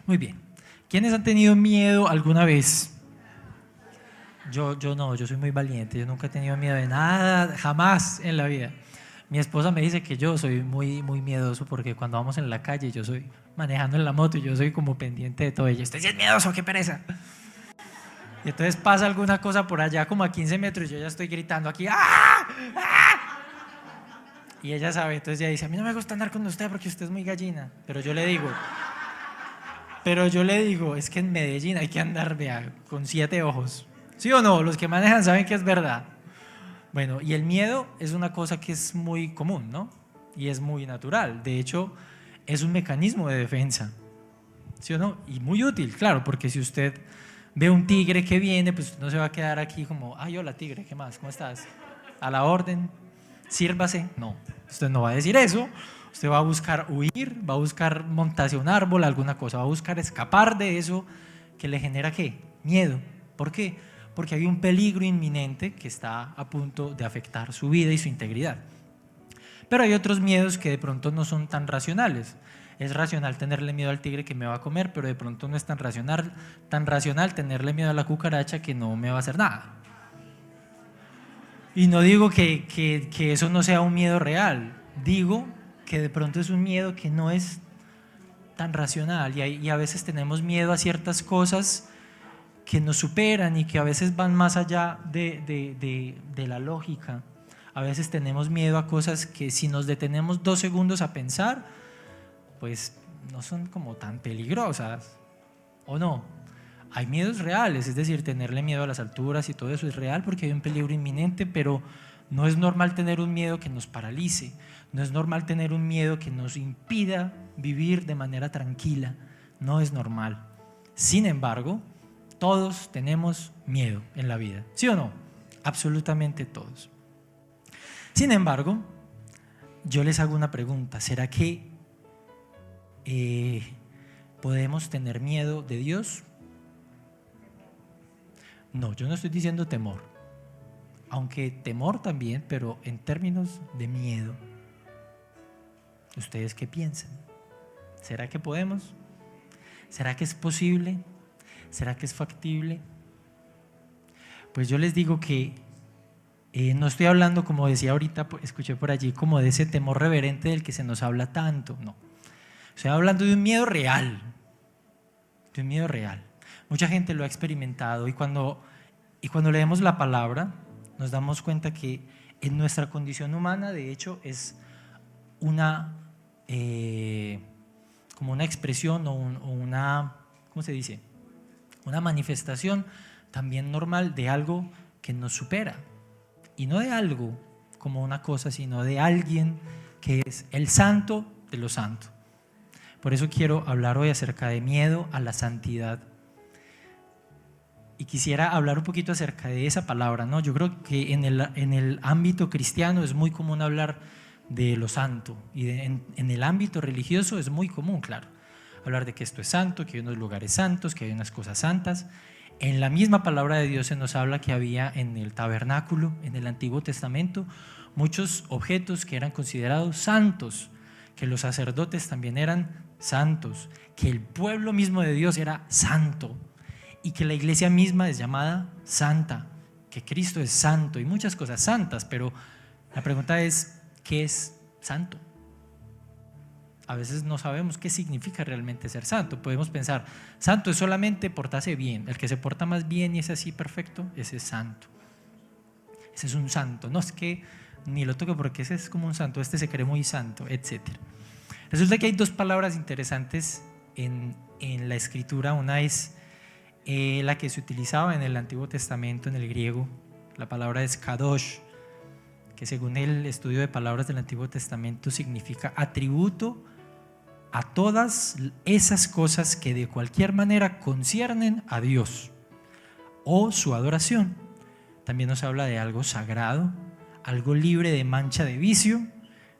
Muy bien. ¿Quiénes han tenido miedo alguna vez? Yo no, yo soy muy valiente, yo nunca he tenido miedo de nada, jamás en la vida. Mi esposa me dice que yo soy muy miedoso porque cuando vamos en la calle yo soy manejando en la moto y yo soy como pendiente de todo. Ella, usted sí es miedoso, qué pereza. Y entonces pasa alguna cosa por allá como a 15 metros y yo ya estoy gritando aquí, ¡ah! ¡Ah! Y ella sabe, entonces ella dice, a mí no me gusta andar con usted porque usted es muy gallina. Pero yo le digo, es que en Medellín hay que andar, vea, con 7 ojos. ¿Sí o no? Los que manejan saben que es verdad. Bueno, y el miedo es una cosa que es muy común, ¿no? Y es muy natural. De hecho, es un mecanismo de defensa. ¿Sí o no? Y muy útil, claro, porque si usted ve un tigre que viene, pues no se va a quedar aquí como, ay, hola tigre, ¿qué más? ¿Cómo estás? A la orden, sírvase. No, usted no va a decir eso. Usted va a buscar huir, va a buscar montarse a un árbol, alguna cosa, va a buscar escapar de eso que le genera ¿qué? Miedo. ¿Por qué? Porque hay un peligro inminente que está a punto de afectar su vida y su integridad. Pero hay otros miedos que de pronto no son tan racionales. Es racional tenerle miedo al tigre que me va a comer, pero de pronto no es tan racional tenerle miedo a la cucaracha que no me va a hacer nada. Y no digo que eso no sea un miedo real, digo que de pronto es un miedo que no es tan racional y a veces tenemos miedo a ciertas cosas que nos superan y que a veces van más allá de la lógica. A veces tenemos miedo a cosas que si nos detenemos 2 segundos a pensar, pues no son como tan peligrosas, ¿o no? Hay miedos reales, es decir, tenerle miedo a las alturas y todo eso es real porque hay un peligro inminente, pero no es normal tener un miedo que nos paralice, no es normal tener un miedo que nos impida vivir de manera tranquila, no es normal. Sin embargo, todos tenemos miedo en la vida, ¿sí o no? Absolutamente todos. Sin embargo, yo les hago una pregunta, ¿será que podemos tener miedo de Dios? No, yo no estoy diciendo temor, aunque temor también, pero en términos de miedo. ¿Ustedes qué piensan? ¿Será que podemos? ¿Será que es posible? ¿Será que es factible? Pues yo les digo que no estoy hablando, como decía ahorita, escuché por allí, como de ese temor reverente del que se nos habla tanto, no. Estoy hablando de un miedo real, de un miedo real. Mucha gente lo ha experimentado y cuando leemos la palabra nos damos cuenta que en nuestra condición humana, de hecho, es como una expresión o una, ¿cómo se dice? Una manifestación también normal de algo que nos supera. Y no de algo como una cosa, sino de alguien que es el santo de los santos. Por eso quiero hablar hoy acerca de miedo a la santidad. Y quisiera hablar un poquito acerca de esa palabra, ¿no? Yo creo que en el ámbito cristiano es muy común hablar de lo santo. Y en el ámbito religioso es muy común, claro, hablar de que esto es santo, que hay unos lugares santos, que hay unas cosas santas. En la misma palabra de Dios se nos habla que había en el tabernáculo, en el Antiguo Testamento, muchos objetos que eran considerados santos, que los sacerdotes también eran santos, que el pueblo mismo de Dios era santo y que la iglesia misma es llamada santa, que Cristo es santo y muchas cosas santas, pero la pregunta es, ¿qué es santo? A veces no sabemos qué significa realmente ser santo. Podemos pensar, santo es solamente portarse bien. El que se porta más bien y es así perfecto, ese es santo. Ese es un santo. No es que ni lo toque porque ese es como un santo, este se cree muy santo, etc. Resulta que hay 2 palabras interesantes en la escritura. Una es la que se utilizaba en el Antiguo Testamento, en el griego. La palabra es kadosh, que según el estudio de palabras del Antiguo Testamento significa atributo a todas esas cosas que de cualquier manera conciernen a Dios o su adoración. También nos habla de algo sagrado, algo libre de mancha de vicio,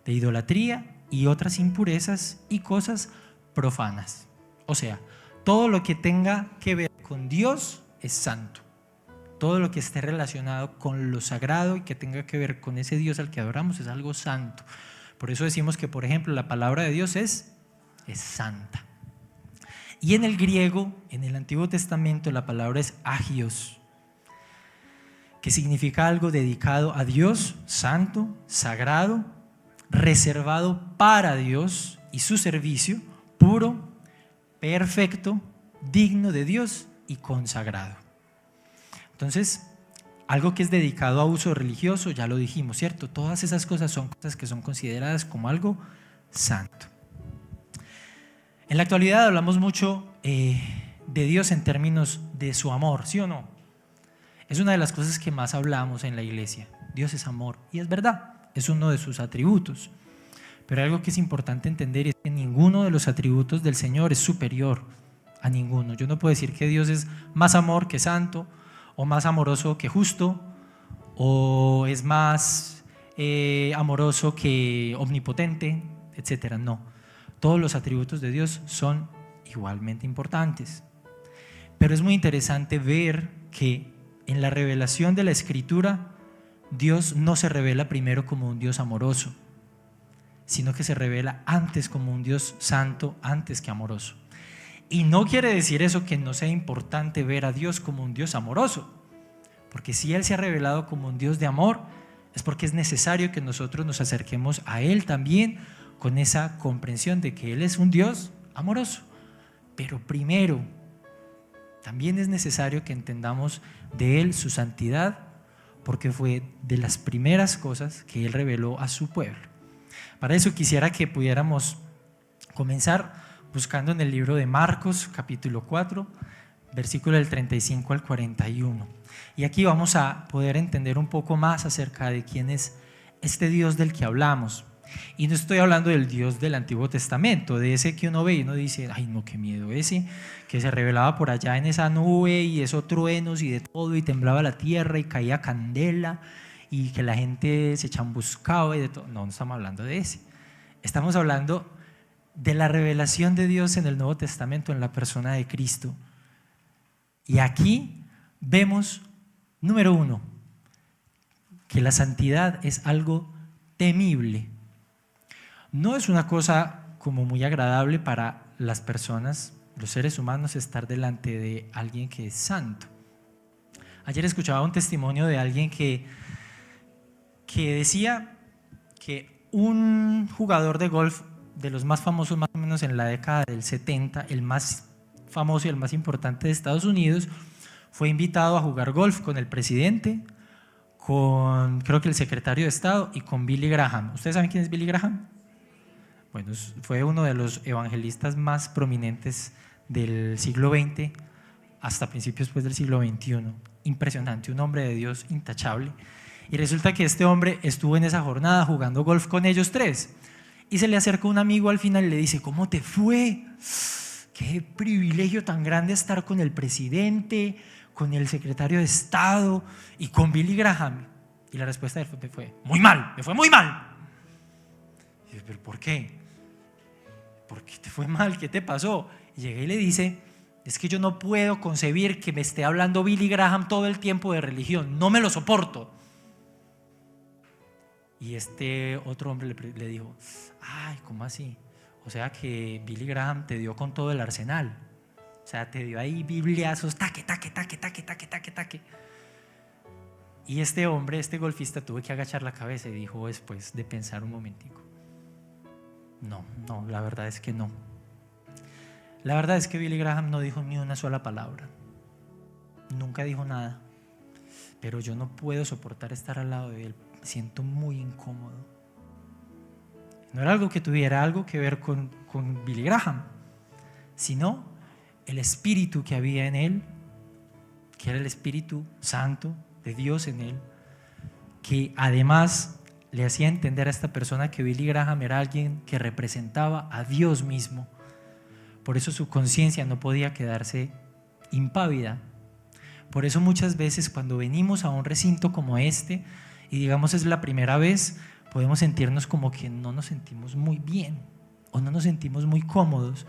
de idolatría y otras impurezas y cosas profanas. O sea, todo lo que tenga que ver con Dios es santo. Todo lo que esté relacionado con lo sagrado y que tenga que ver con ese Dios al que adoramos es algo santo. Por eso decimos que, por ejemplo, la palabra de Dios es santa. Y en el griego, en el Antiguo Testamento, la palabra es agios, que significa algo dedicado a Dios, santo, sagrado, reservado para Dios y su servicio, puro, perfecto, digno de Dios y consagrado. Entonces, algo que es dedicado a uso religioso, ya lo dijimos, ¿cierto? Todas esas cosas son cosas que son consideradas como algo santo. En la actualidad hablamos mucho de Dios en términos de su amor, ¿sí o no? Es una de las cosas que más hablamos en la iglesia. Dios es amor, y es verdad, es uno de sus atributos. Pero algo que es importante entender es que ninguno de los atributos del Señor es superior a ninguno. Yo no puedo decir que Dios es más amor que santo, o más amoroso que justo, o es más amoroso que omnipotente, etcétera. No, todos los atributos de Dios son igualmente importantes. Pero es muy interesante ver que en la revelación de la Escritura, Dios no se revela primero como un Dios amoroso, sino que se revela antes como un Dios santo, antes que amoroso. Y no quiere decir eso que no sea importante ver a Dios como un Dios amoroso, porque si Él se ha revelado como un Dios de amor, es porque es necesario que nosotros nos acerquemos a Él también con esa comprensión de que Él es un Dios amoroso. Pero primero, también es necesario que entendamos de Él su santidad, porque fue de las primeras cosas que Él reveló a su pueblo. Para eso quisiera que pudiéramos comenzar buscando en el libro de Marcos, capítulo 4, versículo del 35 al 41. Y aquí vamos a poder entender un poco más acerca de quién es este Dios del que hablamos. Y no estoy hablando del Dios del Antiguo Testamento, de ese que uno ve y uno dice, ay no, qué miedo ese, que se revelaba por allá en esa nube y esos truenos y de todo, y temblaba la tierra y caía candela y que la gente se chambuscaba y de todo. No, no estamos hablando de ese. Estamos hablando de la revelación de Dios en el Nuevo Testamento en la persona de Cristo. Y aquí vemos, número uno, que la santidad es algo temible. No es una cosa como muy agradable para las personas, los seres humanos, estar delante de alguien que es santo. Ayer escuchaba un testimonio de alguien que decía que un jugador de golf de los más famosos más o menos en la década del 70, el más famoso y el más importante de Estados Unidos, fue invitado a jugar golf con el presidente, con creo que el secretario de Estado y con Billy Graham. ¿Ustedes saben quién es Billy Graham? Bueno, fue uno de los evangelistas más prominentes del siglo XX hasta principios pues, del siglo XXI. Impresionante, un hombre de Dios intachable. Y resulta que este hombre estuvo en esa jornada jugando golf con ellos tres. Y se le acerca un amigo al final y le dice, ¿cómo te fue? Qué privilegio tan grande estar con el presidente, con el secretario de Estado y con Billy Graham. Y la respuesta de él fue, muy mal, me fue muy mal. Y dice, ¿pero por qué? ¿Por qué te fue mal? ¿Qué te pasó? Y llega y le dice, es que yo no puedo concebir que me esté hablando Billy Graham todo el tiempo de religión, no me lo soporto. Y este otro hombre le dijo, ay, ¿cómo así? O sea que Billy Graham te dio con todo el arsenal. O sea, te dio ahí bibliazos, taque, taque, taque, taque, taque, taque, taque. Y este hombre, este golfista, tuvo que agachar la cabeza y dijo después de pensar un momentico, no, la verdad es que no. La verdad es que Billy Graham no dijo ni una sola palabra. Nunca dijo nada. Pero yo no puedo soportar estar al lado de él. Me siento muy incómodo. No era algo que tuviera algo que ver con Billy Graham, sino el espíritu que había en él, que era el Espíritu Santo de Dios en él, que además le hacía entender a esta persona que Billy Graham era alguien que representaba a Dios mismo. Por eso su conciencia no podía quedarse impávida. Por eso muchas veces cuando venimos a un recinto como este y digamos es la primera vez, podemos sentirnos como que no nos sentimos muy bien o no nos sentimos muy cómodos.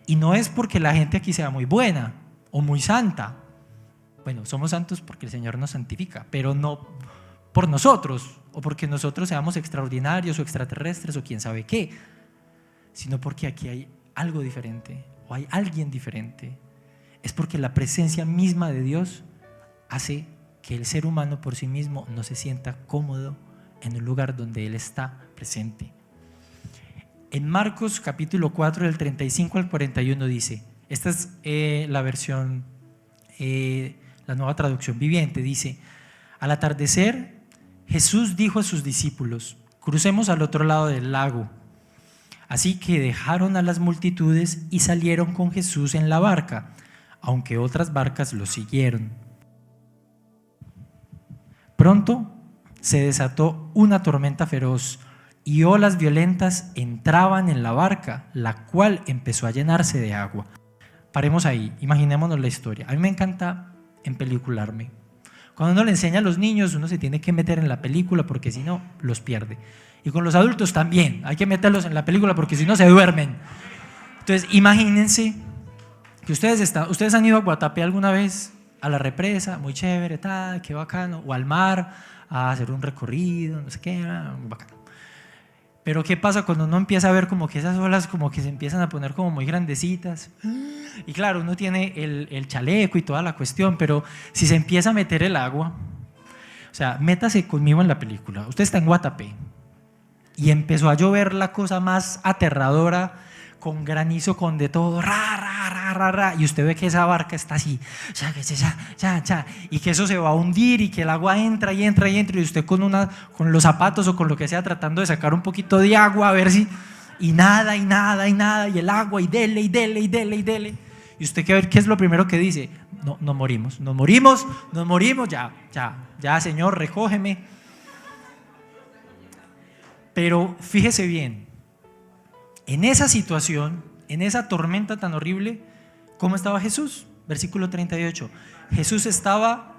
Y no es porque la gente aquí sea muy buena o muy santa. Bueno, somos santos porque el Señor nos santifica, pero no por nosotros o porque nosotros seamos extraordinarios o extraterrestres o quién sabe qué, sino porque aquí hay algo diferente. o hay alguien diferente, es porque la presencia misma de Dios hace que el ser humano por sí mismo no se sienta cómodo en un lugar donde Él está presente. En Marcos capítulo 4 del 35 al 41 dice, esta es la versión, la nueva traducción viviente, dice: al atardecer Jesús dijo a sus discípulos: crucemos al otro lado del lago. Así que dejaron a las multitudes y salieron con Jesús en la barca, aunque otras barcas lo siguieron. Pronto se desató una tormenta feroz y olas violentas entraban en la barca, la cual empezó a llenarse de agua. Paremos ahí, imaginémonos la historia. A mí me encanta empelicularme. Cuando uno le enseña a los niños, uno se tiene que meter en la película porque si no, los pierde. Y con los adultos también, hay que meterlos en la película porque si no, se duermen. Entonces, imagínense que ustedes han ido a Guatapé alguna vez, a la represa, muy chévere, qué bacano, o al mar, a hacer un recorrido, no sé qué, muy bacano. Pero ¿qué pasa cuando uno empieza a ver como que esas olas como que se empiezan a poner como muy grandecitas? Y claro, uno tiene el chaleco y toda la cuestión, pero si se empieza a meter el agua, o sea, métase conmigo en la película. Usted está en Guatapé y empezó a llover la cosa más aterradora, con granizo, con de todo, y usted ve que esa barca está así, y que eso se va a hundir y que el agua entra y entra y entra, y usted con los zapatos o con lo que sea tratando de sacar un poquito de agua a ver si, y nada, y el agua, y dele, y usted qué es lo primero que dice: no, nos morimos, ya Señor, recógeme. Pero fíjese bien, en esa situación, en esa tormenta tan horrible, ¿cómo estaba Jesús? Versículo 38. Jesús estaba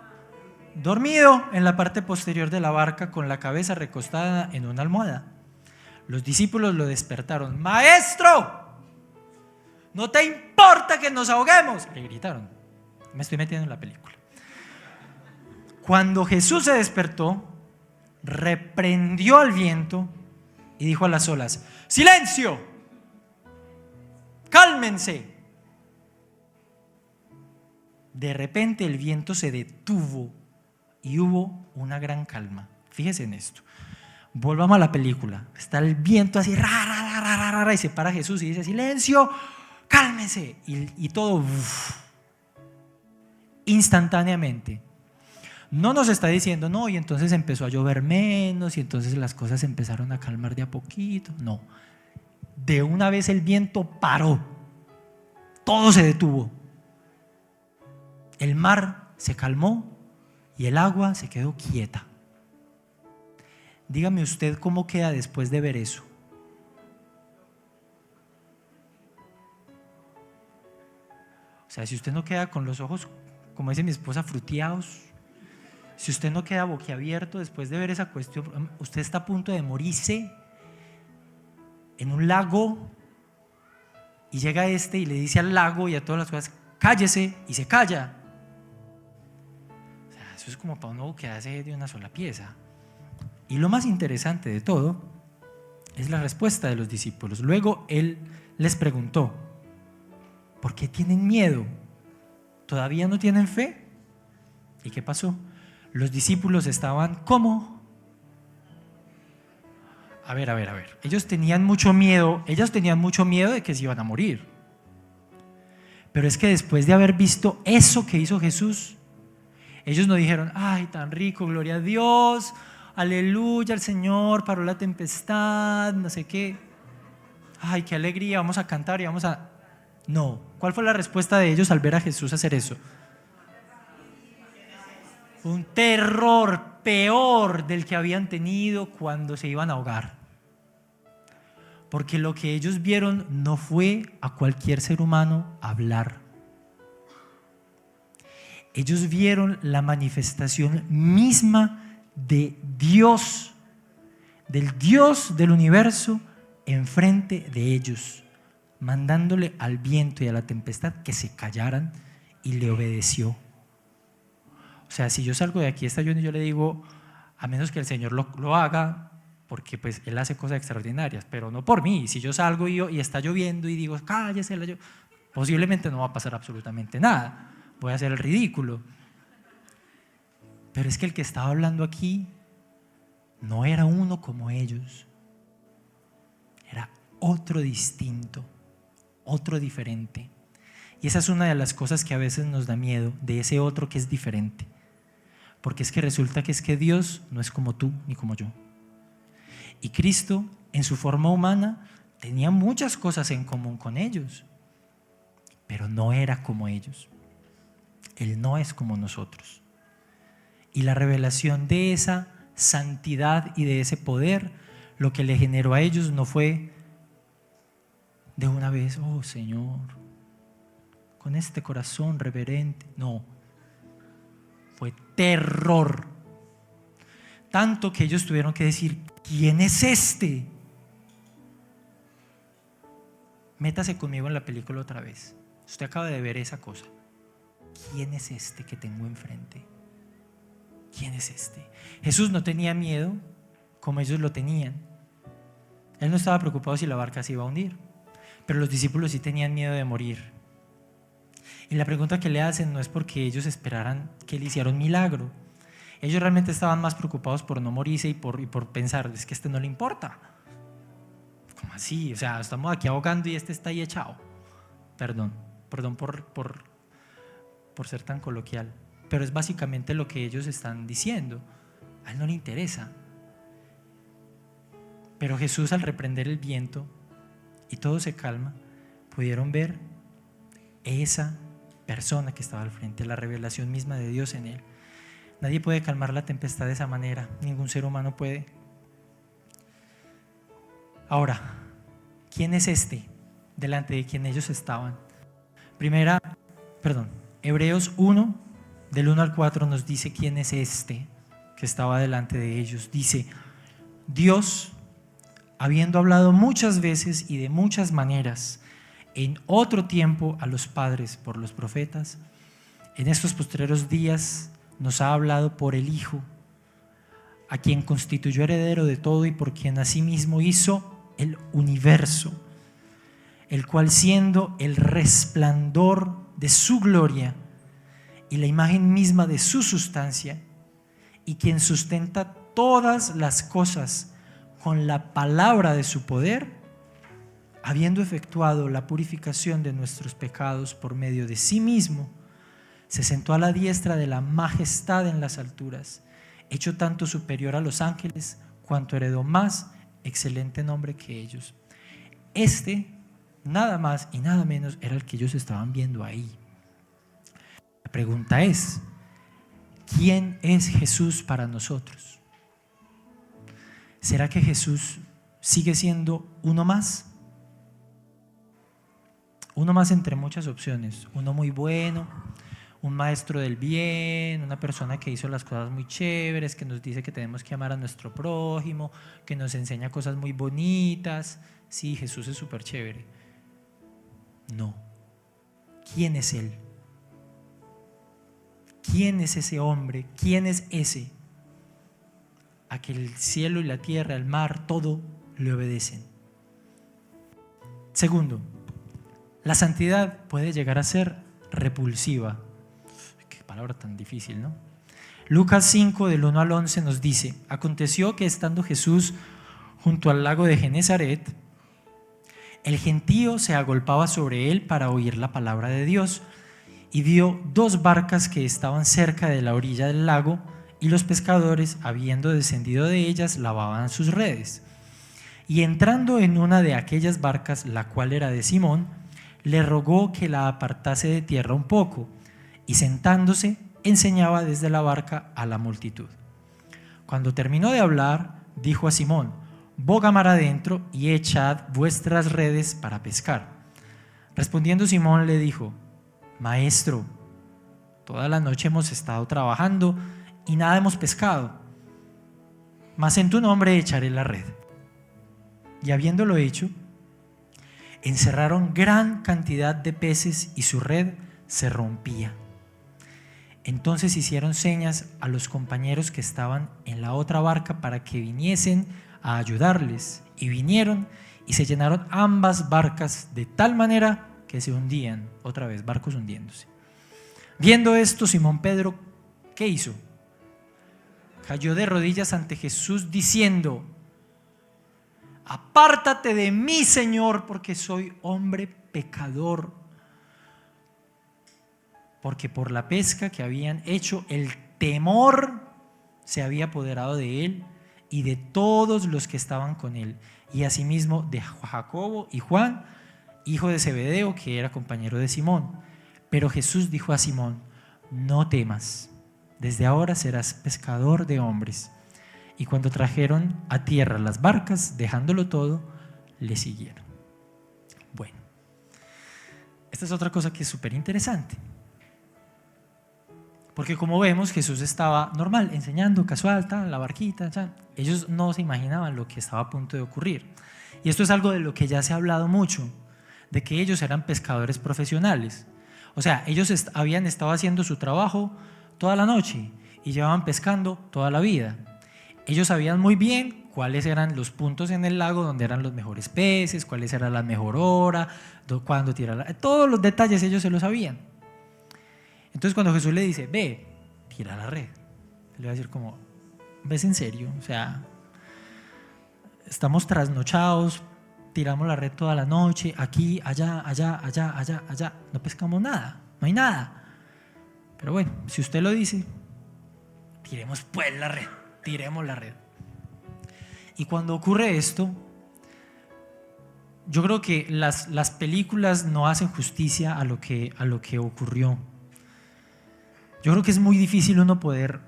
dormido en la parte posterior de la barca, con la cabeza recostada en una almohada. Los discípulos lo despertaron. ¡Maestro! ¿No te importa que nos ahoguemos?, le gritaron. Me estoy metiendo en la película. Cuando Jesús se despertó, reprendió al viento y dijo a las olas: ¡silencio! ¡Cálmense! De repente el viento se detuvo y hubo una gran calma. Fíjese en esto. Volvamos a la película. Está el viento así, y se para Jesús y dice: silencio, cálmense. Y todo, instantáneamente. No nos está diciendo, no, y entonces empezó a llover menos y entonces las cosas empezaron a calmar de a poquito. No, de una vez el viento paró, todo se detuvo, el mar se calmó y el agua se quedó quieta. Dígame usted cómo queda después de ver eso. O sea, si usted no queda con los ojos, como dice mi esposa, fruteados, si usted no queda boquiabierto después de ver esa cuestión, usted está a punto de morirse en un lago y llega y le dice al lago y a todas las cosas: cállese, y se calla. O sea, eso es como para uno quedarse de una sola pieza. Y lo más interesante de todo es la respuesta de los discípulos. Luego Él les preguntó: ¿por qué tienen miedo? ¿Todavía no tienen fe? ¿Y qué pasó? Los discípulos estaban ¿cómo? A ver. Ellos tenían mucho miedo de que se iban a morir. Pero es que después de haber visto eso que hizo Jesús, ellos no dijeron: ay, tan rico, gloria a Dios, aleluya, el Señor paró la tempestad, no sé qué, ay, qué alegría, vamos a cantar y vamos a... No. ¿Cuál fue la respuesta de ellos al ver a Jesús hacer eso? Un terror peor del que habían tenido cuando se iban a ahogar. Porque lo que ellos vieron no fue a cualquier ser humano hablar. Ellos vieron la manifestación misma de Dios, del Dios del universo, enfrente de ellos, mandándole al viento y a la tempestad que se callaran, y le obedeció. O sea, si yo salgo de aquí esta y yo le digo, a menos que el Señor lo haga, porque pues Él hace cosas extraordinarias, pero no por mí. Si yo salgo y está lloviendo y digo, cállese, Posiblemente no va a pasar absolutamente nada, voy a hacer el ridículo. Pero es que el que estaba hablando aquí no era uno como ellos, era otro distinto, otro diferente. Y esa es una de las cosas que a veces nos da miedo, de ese otro que es diferente. Porque es que resulta que es que Dios no es como tú ni como yo. Y Cristo, en su forma humana, tenía muchas cosas en común con ellos, pero no era como ellos. Él no es como nosotros. Y la revelación de esa santidad y de ese poder, lo que le generó a ellos no fue de una vez, oh Señor, con este corazón reverente. No, fue terror. Tanto que ellos tuvieron que decir, ¿quién es este? Métase conmigo en la película otra vez. Usted acaba de ver esa cosa. ¿Quién es este que tengo enfrente? ¿Quién es este? Jesús no tenía miedo como ellos lo tenían. Él no estaba preocupado si la barca se iba a hundir, pero los discípulos sí tenían miedo de morir. Y la pregunta que le hacen no es porque ellos esperaran que él hiciera un milagro. Ellos realmente estaban más preocupados por no morirse y por pensar, es que a este no le importa. ¿Cómo así? O sea, estamos aquí ahogando y este está ahí echado. Perdón por ser tan coloquial, pero es básicamente lo que ellos están diciendo. A él no le interesa. Pero Jesús, al reprender el viento y todo se calma, pudieron ver esa persona que estaba al frente, la revelación misma de Dios en él. Nadie puede calmar la tempestad de esa manera, ningún ser humano puede. Ahora, ¿quién es este delante de quien ellos estaban? Hebreos 1, del 1 al 4 nos dice quién es este que estaba delante de ellos. Dice, Dios, habiendo hablado muchas veces y de muchas maneras en otro tiempo a los padres por los profetas, en estos postreros días nos ha hablado por el Hijo, a quien constituyó heredero de todo y por quien asimismo hizo el universo, el cual, siendo el resplandor de su gloria y la imagen misma de su sustancia, y quien sustenta todas las cosas con la palabra de su poder, habiendo efectuado la purificación de nuestros pecados por medio de sí mismo, se sentó a la diestra de la majestad en las alturas, hecho tanto superior a los ángeles, cuanto heredó más excelente nombre que ellos. Este, nada más y nada menos, era el que ellos estaban viendo ahí. La pregunta es, ¿quién es Jesús para nosotros? ¿Será que Jesús sigue siendo uno más? Uno más entre muchas opciones, uno muy bueno, un maestro del bien, una persona que hizo las cosas muy chéveres, que nos dice que tenemos que amar a nuestro prójimo, que nos enseña cosas muy bonitas. Sí, Jesús es súper chévere. No. ¿Quién es Él? ¿Quién es ese hombre? ¿Quién es ese a que el cielo y la tierra, el mar, todo le obedecen? Segundo, la santidad puede llegar a ser repulsiva. Qué palabra tan difícil, ¿no? Lucas 5, del 1 al 11 nos dice: aconteció que estando Jesús junto al lago de Genezaret, el gentío se agolpaba sobre él para oír la palabra de Dios, y vio dos barcas que estaban cerca de la orilla del lago, y los pescadores, habiendo descendido de ellas, lavaban sus redes. Y entrando en una de aquellas barcas, la cual era de Simón, le rogó que la apartase de tierra un poco, y sentándose enseñaba desde la barca a la multitud. Cuando terminó de hablar, dijo a Simón: boga mar adentro y echad vuestras redes para pescar. Respondiendo Simón le dijo: Maestro, toda la noche hemos estado trabajando y nada hemos pescado, mas en tu nombre echaré la red. Y habiéndolo hecho, encerraron gran cantidad de peces y su red se rompía. Entonces hicieron señas a los compañeros que estaban en la otra barca para que viniesen a ayudarles, y vinieron y se llenaron ambas barcas de tal manera que se hundían, otra vez, barcos hundiéndose. Viendo esto, Simón Pedro, ¿qué hizo? Cayó de rodillas ante Jesús diciendo: apártate de mí, Señor, porque soy hombre pecador. Porque por la pesca que habían hecho, el temor se había apoderado de él y de todos los que estaban con él, y asimismo de Jacobo y Juan, hijo de Zebedeo, que era compañero de Simón. Pero Jesús dijo a Simón: no temas, desde ahora serás pescador de hombres. Y cuando trajeron a tierra las barcas, dejándolo todo, le siguieron. Bueno, esta es otra cosa que es súper interesante. Porque como vemos, Jesús estaba normal, enseñando, casual, la barquita, ellos no se imaginaban lo que estaba a punto de ocurrir. Y esto es algo de lo que ya se ha hablado mucho, de que ellos eran pescadores profesionales. O sea, ellos habían estado haciendo su trabajo toda la noche y llevaban pescando toda la vida. Ellos sabían muy bien cuáles eran los puntos en el lago donde eran los mejores peces, cuáles era la mejor hora, cuándo tirar, todos los detalles ellos se lo sabían. Entonces cuando Jesús le dice: ve, tira la red, le va a decir como: ¿ves en serio? O sea, estamos trasnochados, tiramos la red toda la noche, aquí, allá, no pescamos nada, no hay nada. Pero bueno, si usted lo dice, tiremos pues la red, tiremos la red. Y cuando ocurre esto, yo creo que las películas no hacen justicia a lo que ocurrió. Yo creo que es muy difícil uno poder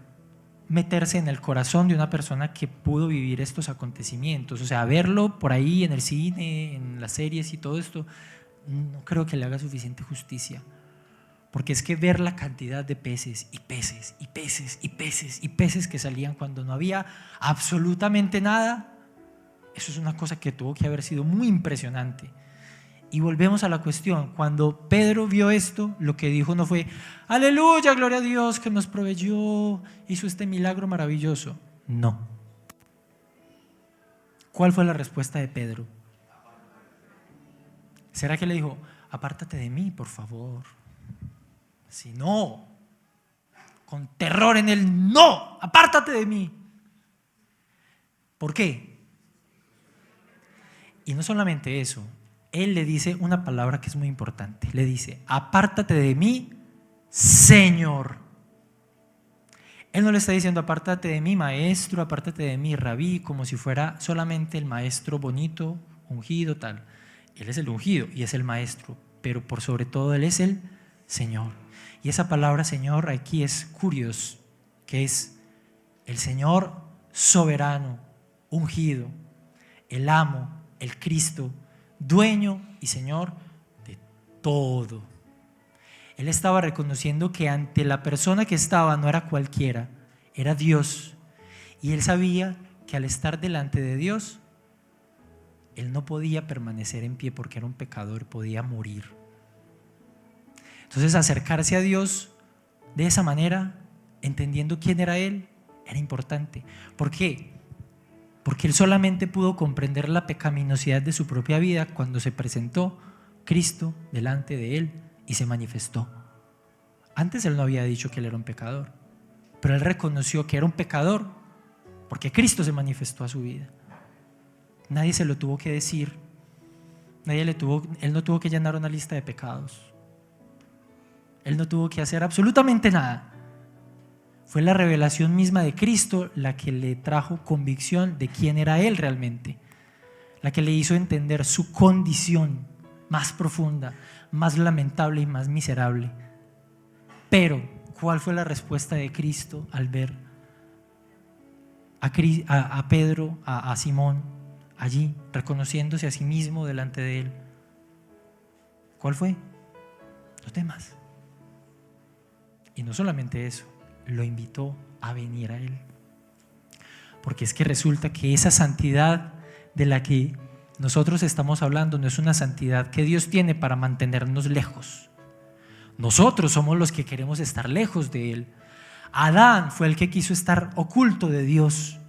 meterse en el corazón de una persona que pudo vivir estos acontecimientos. O sea, verlo por ahí en el cine, en las series y todo esto, no creo que le haga suficiente justicia. Porque es que ver la cantidad de peces y peces y peces y peces y peces que salían cuando no había absolutamente nada, eso es una cosa que tuvo que haber sido muy impresionante. Y volvemos a la cuestión: cuando Pedro vio esto, lo que dijo no fue: aleluya, gloria a Dios que nos proveyó, hizo este milagro maravilloso. No. ¿Cuál fue la respuesta de Pedro? ¿Será que le dijo: apártate de mí, por favor? Si no, con terror en él: no, apártate de mí. ¿Por qué? Y no solamente eso, él le dice una palabra que es muy importante. Le dice: apártate de mí, Señor. Él no le está diciendo: apártate de mí, maestro, apártate de mí, rabí, como si fuera solamente el maestro bonito, ungido, tal. Él es el ungido y es el maestro, pero por sobre todo él es el Señor. Y esa palabra Señor aquí es kurios, que es el Señor soberano, ungido, el amo, el Cristo, dueño y Señor de todo. Él estaba reconociendo que ante la persona que estaba no era cualquiera, era Dios. Y él sabía que al estar delante de Dios, él no podía permanecer en pie porque era un pecador, podía morir. Entonces acercarse a Dios de esa manera, entendiendo quién era Él, era importante. ¿Por qué? Porque él solamente pudo comprender la pecaminosidad de su propia vida cuando se presentó Cristo delante de él y se manifestó. Antes él no había dicho que él era un pecador, pero él reconoció que era un pecador porque Cristo se manifestó a su vida. Nadie se lo tuvo que decir, él no tuvo que llenar una lista de pecados. Él no tuvo que hacer absolutamente nada. Fue la revelación misma de Cristo la que le trajo convicción de quién era Él realmente, la que le hizo entender su condición más profunda, más lamentable y más miserable. Pero, ¿cuál fue la respuesta de Cristo al ver a Pedro, a Simón allí, reconociéndose a sí mismo delante de Él? ¿Cuál fue? No temas. Y no solamente eso, lo invitó a venir a Él. Porque es que resulta que esa santidad de la que nosotros estamos hablando no es una santidad que Dios tiene para mantenernos lejos. Nosotros somos los que queremos estar lejos de Él. Adán fue el que quiso estar oculto de Dios.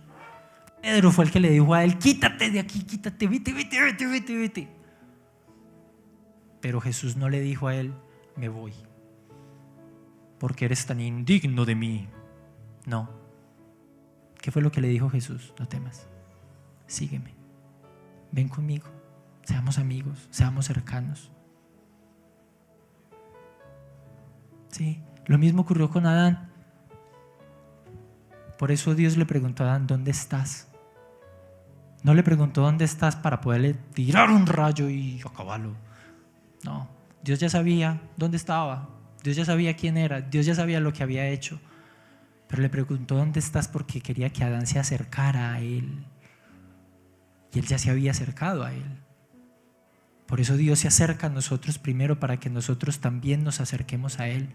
Pedro fue el que le dijo a él: quítate de aquí, quítate, vete. Pero Jesús no le dijo a él: me voy, porque eres tan indigno de mí. No. ¿Qué fue lo que le dijo Jesús? No temas, sígueme, ven conmigo, seamos amigos, seamos cercanos. Sí, lo mismo ocurrió con Adán. Por eso Dios le preguntó a Adán: ¿dónde estás? No le preguntó dónde estás para poderle tirar un rayo y acabarlo. No, Dios ya sabía dónde estaba, Dios ya sabía quién era, Dios ya sabía lo que había hecho. Pero le preguntó dónde estás porque quería que Adán se acercara a él. Y él ya se había acercado a él. Por eso Dios se acerca a nosotros primero, para que nosotros también nos acerquemos a él,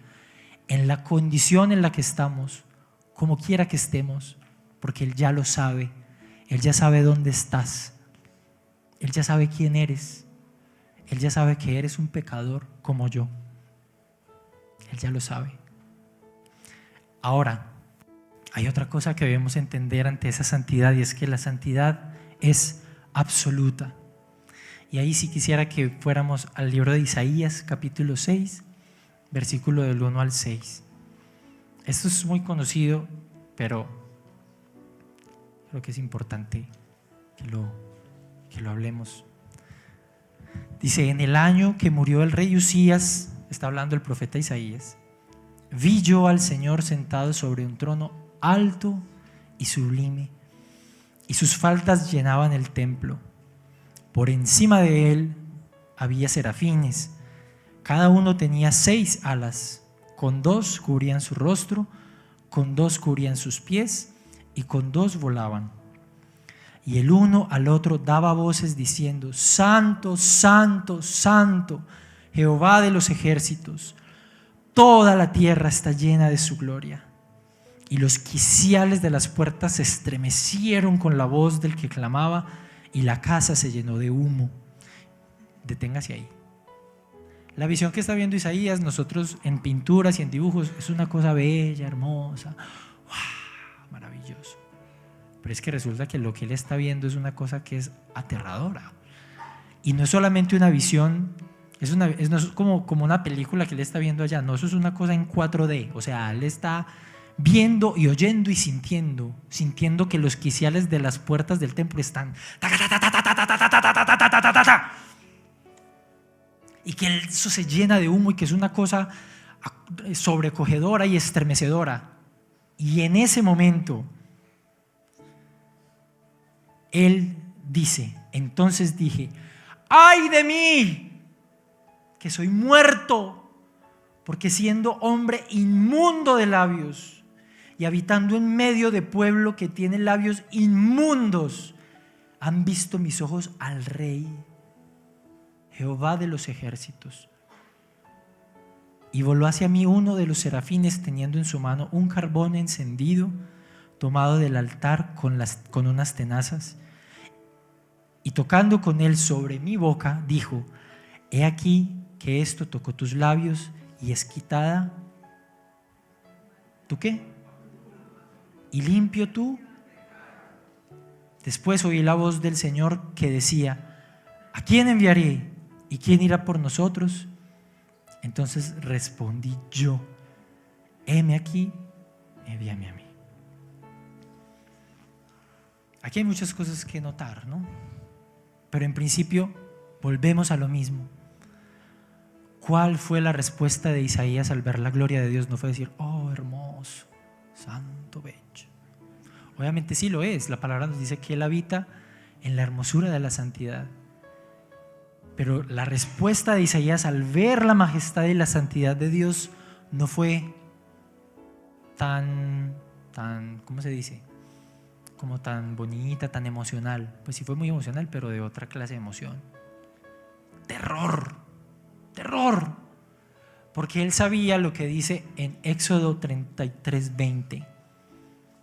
en la condición en la que estamos, como quiera que estemos, porque él ya lo sabe. Él ya sabe dónde estás. Él ya sabe quién eres. Él ya sabe que eres un pecador como yo. Él ya lo sabe. Ahora, hay otra cosa que debemos entender ante esa santidad, y es que la santidad es absoluta. Y ahí sí quisiera que fuéramos al libro de Isaías, capítulo 6, versículo del 1 al 6. Esto es muy conocido, pero creo que es importante que lo hablemos. Dice: en el año que murió el rey Usías, está hablando el profeta Isaías, vi yo al Señor sentado sobre un trono alto y sublime, y sus faldas llenaban el templo. Por encima de él había serafines, cada uno tenía 6 alas, con 2 cubrían su rostro, con 2 cubrían sus pies, y con 2 volaban. Y el uno al otro daba voces diciendo: Santo, Santo, Santo, Jehová de los ejércitos, toda la tierra está llena de su gloria. Y los quiciales de las puertas se estremecieron con la voz del que clamaba, y la casa se llenó de humo. Deténgase ahí. La visión que está viendo Isaías, nosotros en pinturas y en dibujos, es una cosa bella, hermosa, ¡wow!, maravilloso. Pero es que resulta que lo que él está viendo es una cosa que es aterradora. Y no es solamente una visión, no es como una película que él está viendo allá. No, eso es una cosa en 4D. O sea, él está viendo y oyendo y sintiendo que los quiciales de las puertas del templo están y que eso se llena de humo y que es una cosa sobrecogedora y estremecedora. Y en ese momento él dice: entonces dije: ¡ay de mí, que soy muerto! Porque siendo hombre inmundo de labios y habitando en medio de pueblo que tiene labios inmundos, han visto mis ojos al Rey, Jehová de los ejércitos. Y voló hacia mí uno de los serafines, teniendo en su mano un carbón encendido, tomado del altar con unas tenazas, y tocando con él sobre mi boca, dijo: he aquí que esto tocó tus labios, y es quitada ¿tú qué? Y limpio tú. Después oí la voz del Señor que decía: ¿a quién enviaré? ¿Y quién irá por nosotros? Entonces respondí yo: heme aquí, envíame a mí. Aquí hay muchas cosas que notar, ¿no? Pero en principio volvemos a lo mismo. ¿Cuál fue la respuesta de Isaías al ver la gloria de Dios? No fue decir: oh, hermoso, santo, bello. Obviamente sí lo es. La palabra nos dice que Él habita en la hermosura de la santidad. Pero la respuesta de Isaías al ver la majestad y la santidad de Dios no fue tan, ¿cómo se dice? Como tan bonita, tan emocional. Pues sí fue muy emocional, pero de otra clase de emoción. Terror. Porque él sabía lo que dice en Éxodo 33:20.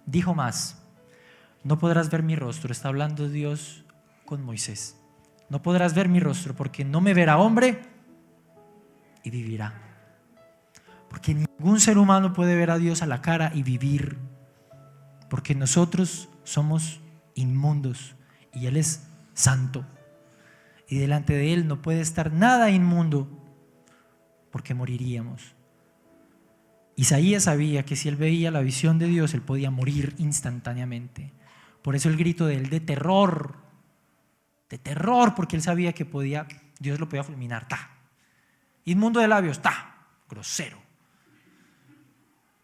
Dijo más: no podrás ver mi rostro. Está hablando Dios con Moisés. No podrás ver mi rostro, porque no me verá hombre y vivirá. Porque ningún ser humano puede ver a Dios a la cara y vivir, porque nosotros somos inmundos y Él es santo. y delante de Él no puede estar nada inmundo, porque moriríamos. Isaías sabía que si él veía la visión de Dios, él podía morir instantáneamente. Por eso el grito de él de terror, porque él sabía que Dios lo podía fulminar. ¡Ta! Inmundo de labios, ¡ta! Grosero.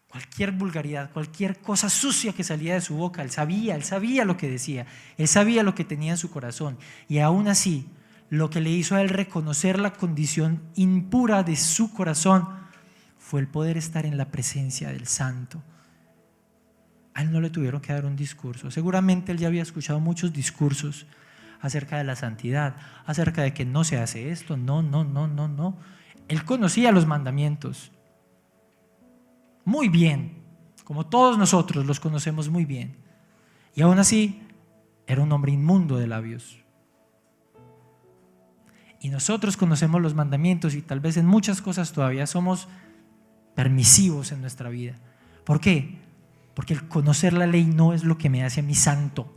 Cualquier vulgaridad, cualquier cosa sucia que salía de su boca, él sabía lo que decía, él sabía lo que tenía en su corazón. Y aún así, lo que le hizo a él reconocer la condición impura de su corazón fue el poder estar en la presencia del Santo. A él no le tuvieron que dar un discurso. Seguramente él ya había escuchado muchos discursos acerca de la santidad, acerca de que no se hace esto, no. Él conocía los mandamientos muy bien, como todos nosotros los conocemos muy bien. Y aún así, era un hombre inmundo de labios. Y nosotros conocemos los mandamientos y tal vez en muchas cosas todavía somos permisivos en nuestra vida. ¿Por qué? Porque el conocer la ley no es lo que me hace a mí santo.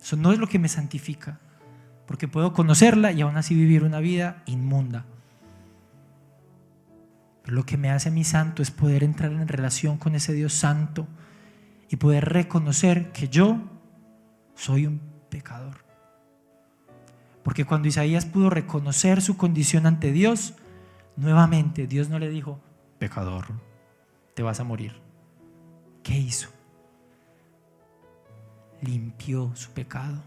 Eso no es lo que me santifica, porque puedo conocerla y aún así vivir una vida inmunda. Pero lo que me hace a mí santo es poder entrar en relación con ese Dios santo y poder reconocer que yo soy un pecador. Porque cuando Isaías pudo reconocer su condición ante Dios, nuevamente Dios no le dijo: pecador, te vas a morir. ¿Qué hizo? Limpió su pecado,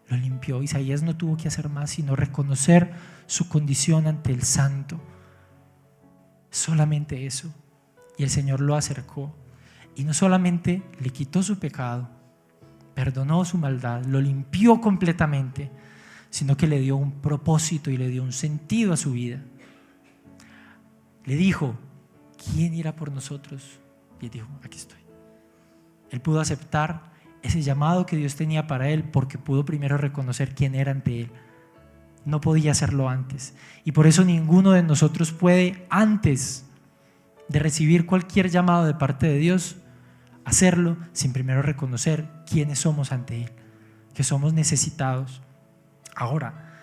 lo limpió. Isaías no tuvo que hacer más sino reconocer su condición ante el Santo. Solamente eso. Y el Señor lo acercó y no solamente le quitó su pecado, perdonó su maldad, lo limpió completamente, sino que le dio un propósito y le dio un sentido a su vida. Le dijo: ¿quién irá por nosotros? Y él dijo: aquí estoy. Él pudo aceptar ese llamado que Dios tenía para él porque pudo primero reconocer quién era ante él. No podía hacerlo antes. Y por eso ninguno de nosotros puede, antes de recibir cualquier llamado de parte de Dios, hacerlo sin primero reconocer quiénes somos ante Él, que somos necesitados. Ahora,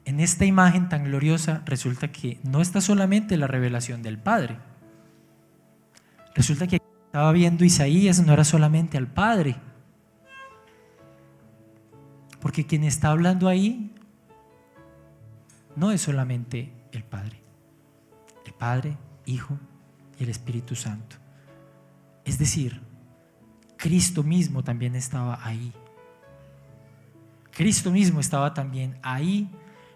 en esta imagen tan gloriosa resulta que no está solamente la revelación del Padre. Resulta que estaba viendo Isaías no era solamente al Padre, porque quien está hablando ahí no es solamente el Padre, Hijo y el Espíritu Santo. Es decir, Cristo mismo también estaba ahí. Cristo mismo estaba también ahí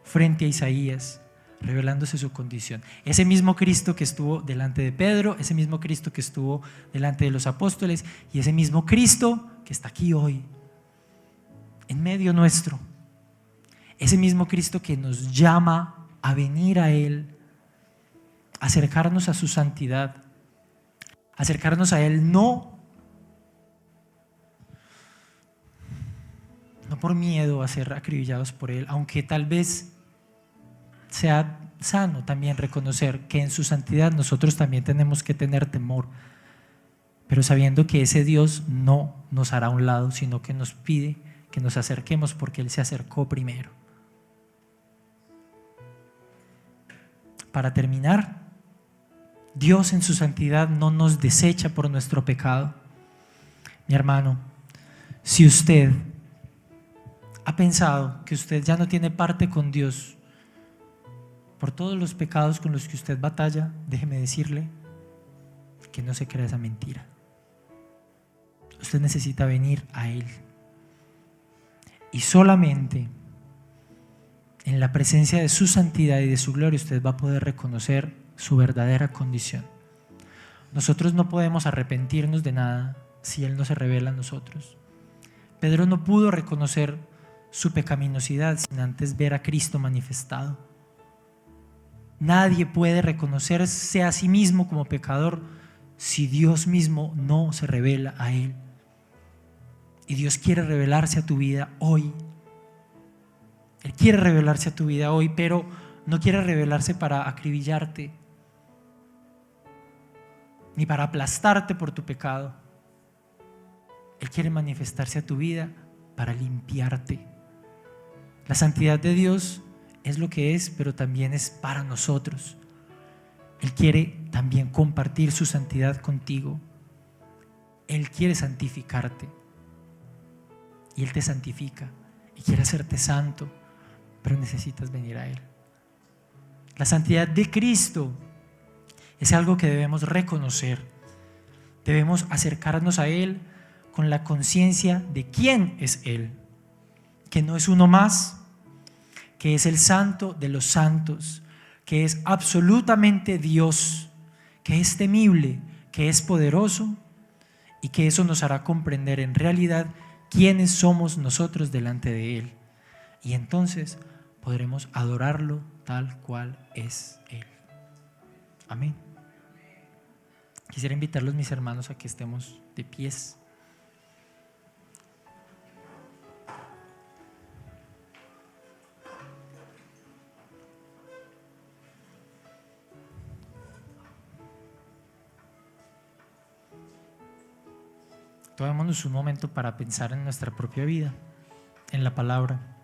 frente a Isaías, revelándose su condición. Ese mismo Cristo que estuvo delante de Pedro, ese mismo Cristo que estuvo delante de los apóstoles y ese mismo Cristo que está aquí hoy, en medio nuestro. Ese mismo Cristo que nos llama a venir a Él, acercarnos a su santidad, acercarnos a Él no por miedo a ser acribillados por Él, aunque tal vez sea sano también reconocer que en su santidad nosotros también tenemos que tener temor, pero sabiendo que ese Dios no nos hará a un lado, sino que nos pide que nos acerquemos porque Él se acercó primero. Para terminar, Dios en su santidad no nos desecha por nuestro pecado. Mi hermano, si usted ha pensado que usted ya no tiene parte con Dios por todos los pecados con los que usted batalla, déjeme decirle que no se crea esa mentira. Usted necesita venir a Él. Y solamente en la presencia de su santidad y de su gloria usted va a poder reconocer su verdadera condición. Nosotros no podemos arrepentirnos de nada si Él no se revela a nosotros. Pedro no pudo reconocer su pecaminosidad sin antes ver a Cristo manifestado. Nadie puede reconocerse a sí mismo como pecador si Dios mismo no se revela a Él. Y Dios quiere revelarse a tu vida hoy. Él quiere revelarse a tu vida hoy, pero no quiere revelarse para acribillarte ni para aplastarte por tu pecado. Él quiere manifestarse a tu vida para limpiarte. La santidad de Dios es lo que es, pero también es para nosotros. Él quiere también compartir su santidad contigo. Él quiere santificarte. Y Él te santifica y quiere hacerte santo, pero necesitas venir a Él. La santidad de Cristo es algo que debemos reconocer. Debemos acercarnos a Él con la conciencia de quién es Él, que no es uno más, que es el santo de los santos, que es absolutamente Dios, que es temible, que es poderoso, y que eso nos hará comprender en realidad quiénes somos nosotros delante de Él. Y entonces podremos adorarlo tal cual es Él. Amén. Quisiera invitarlos, mis hermanos, a que estemos de pies. Tomémonos un momento para pensar en nuestra propia vida, en la palabra.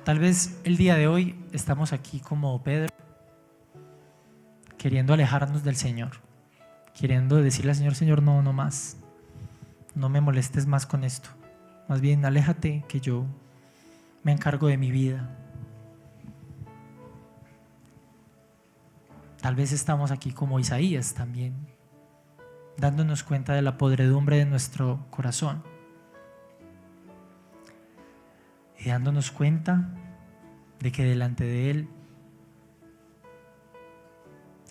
Tal vez el día de hoy estamos aquí como Pedro, queriendo alejarnos del Señor, queriendo decirle al Señor: Señor, no más, no me molestes más con esto, más bien aléjate, que yo me encargo de mi vida. Tal vez estamos aquí como Isaías también, dándonos cuenta de la podredumbre de nuestro corazón y dándonos cuenta de que delante de Él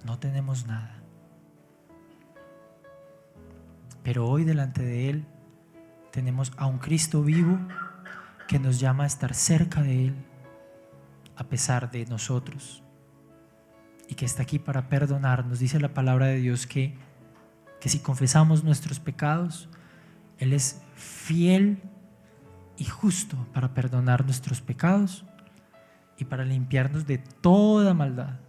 no tenemos nada. Pero hoy delante de Él tenemos a un Cristo vivo que nos llama a estar cerca de Él a pesar de nosotros, y que está aquí para perdonarnos. Dice la palabra de Dios que si confesamos nuestros pecados, Él es fiel y justo para perdonar nuestros pecados y para limpiarnos de toda maldad.